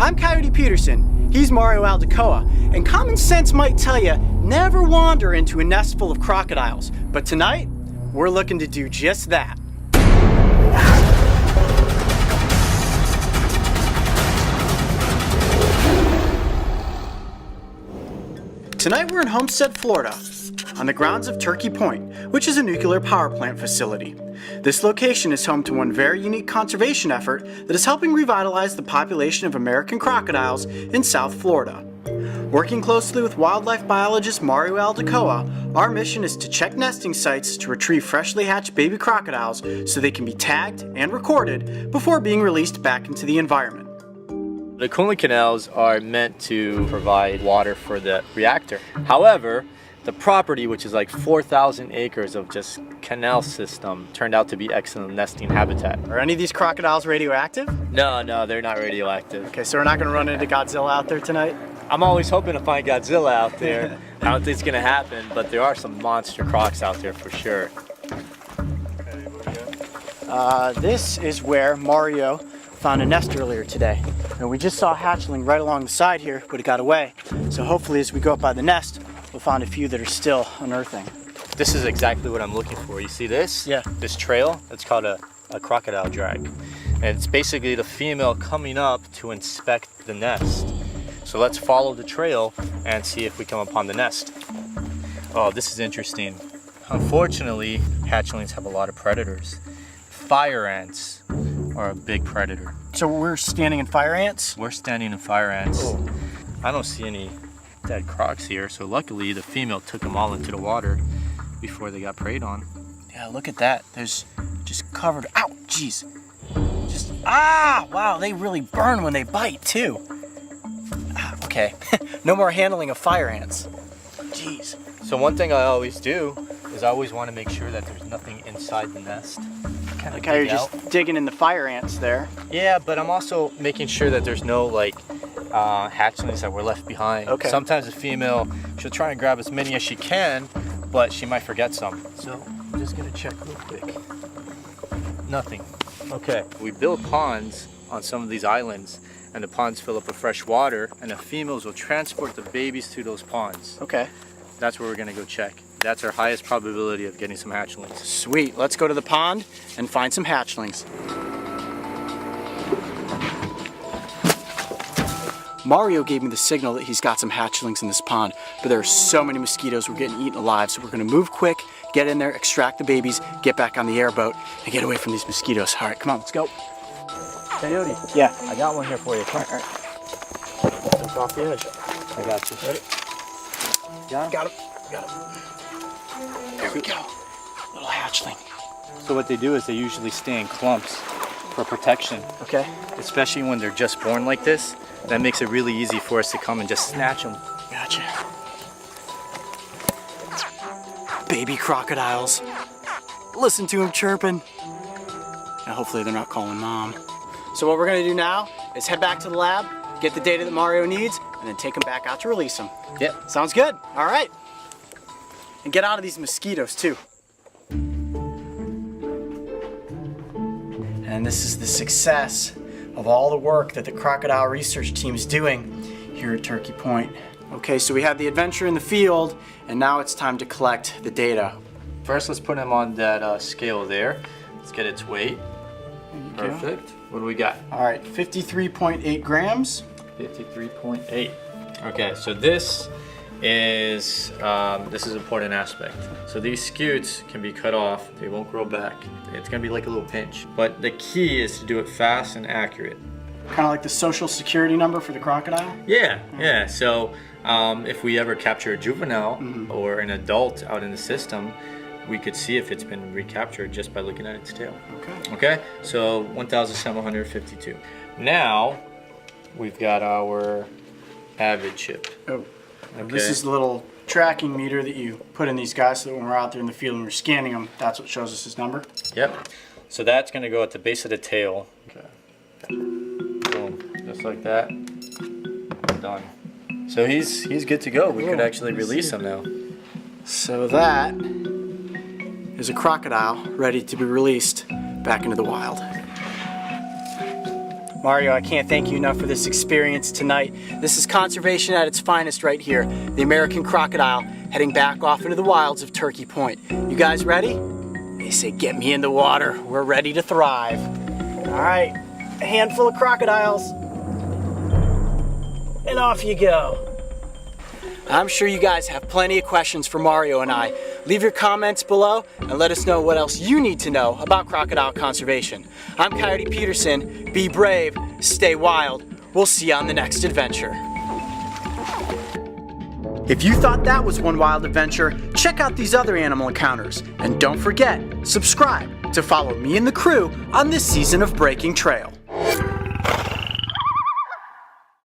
I'm Coyote Peterson, he's Mario Aldecoa, and common sense might tell you never wander into a nest full of crocodiles. But tonight, we're looking to do just that. Tonight we're in Homestead, Florida, on the grounds of Turkey Point, which is a nuclear power plant facility. This location is home to one very unique conservation effort that is helping revitalize the population of American crocodiles in South Florida. Working closely with wildlife biologist Mario Aldecoa, our mission is to check nesting sites to retrieve freshly hatched baby crocodiles so they can be tagged and recorded before being released back into the environment. The cooling canals are meant to provide water for the reactor. However, the property, which is like 4,000 acres of just canal system, turned out to be excellent nesting habitat. Are any of these crocodiles radioactive? No, they're not radioactive. Okay, so we're not going to run into Godzilla out there tonight? I'm always hoping to find Godzilla out there. I don't think it's going to happen, but there are some monster crocs out there for sure. This is where Mario found a nest earlier today. And we just saw a hatchling right along the side here, but it got away. So hopefully as we go up by the nest, we'll find a few that are still unearthing. This is exactly what I'm looking for. You see this? Yeah. This trail, it's called a crocodile drag. And it's basically the female coming up to inspect the nest. So let's follow the trail and see if we come upon the nest. Oh, this is interesting. Unfortunately, hatchlings have a lot of predators. Fire ants are a big predator. So we're standing in fire ants? We're standing in fire ants. Oh. I don't see any dead crocs here, so luckily the female took them all into the water before they got preyed on. Yeah, look at that. There's just covered, ow, jeez. Just, wow, they really burn when they bite too. Okay, no more handling of fire ants. Jeez. So one thing I always do is I always want to make sure that there's nothing inside the nest. Like how you're just digging in the fire ants there. Yeah, but I'm also making sure that there's no hatchlings that were left behind. Okay. Sometimes the female, she'll try and grab as many as she can, but she might forget some. So I'm just gonna check real quick. Nothing. Okay. We build ponds on some of these islands, and the ponds fill up with fresh water, and the females will transport the babies to those ponds. Okay. That's where we're gonna go check. That's our highest probability of getting some hatchlings. Sweet, let's go to the pond and find some hatchlings. Mario gave me the signal that he's got some hatchlings in this pond, but there are so many mosquitoes we're getting eaten alive, so we're gonna move quick, get in there, extract the babies, get back on the airboat, and get away from these mosquitoes. All right, come on, let's go. Coyote. Yeah. I got one here for you. Come. All right. Jump off the edge. I got you. Ready? Got him? Got him. There we go. Little hatchling. So what they do is they usually stay in clumps for protection. Okay. Especially when they're just born like this. That makes it really easy for us to come and just snatch them. Gotcha. Baby crocodiles. Listen to them chirping. Now hopefully they're not calling mom. So what we're gonna do now is head back to the lab, get the data that Mario needs, and then take them back out to release them. Yep. Sounds good. All right. And get out of these mosquitoes too. And this is the success of all the work that the crocodile research team is doing here at Turkey Point. Okay, so we had the adventure in the field, and now it's time to collect the data. First, let's put them on that scale there. Let's get its weight. Perfect. What do we got? All right, 53.8 grams. 53.8. Okay, so this is an important aspect. So these scutes can be cut off. They won't grow back. It's gonna be like a little pinch. But the key is to do it fast and accurate. Kind of like the social security number for the crocodile? Yeah. So if we ever capture a juvenile or an adult out in the system, we could see if it's been recaptured just by looking at its tail. Okay, so 1,752. Now, we've got our avid chip. Oh, okay. This is the little tracking meter that you put in these guys so that when we're out there in the field and we're scanning them, that's what shows us his number. Yep. So that's gonna go at the base of the tail. Okay. Boom, just like that. Done. So he's good to go. We could actually release him now. So that is a crocodile ready to be released back into the wild. Mario, I can't thank you enough for this experience tonight. This is conservation at its finest right here. The American crocodile heading back off into the wilds of Turkey Point. You guys ready? They say get me in the water. We're ready to thrive. All right, a handful of crocodiles. And off you go. I'm sure you guys have plenty of questions for Mario and I. Leave your comments below and let us know what else you need to know about crocodile conservation. I'm Coyote Peterson. Be brave, stay wild. We'll see you on the next adventure. If you thought that was one wild adventure, check out these other animal encounters. And don't forget, subscribe to follow me and the crew on this season of Breaking Trail.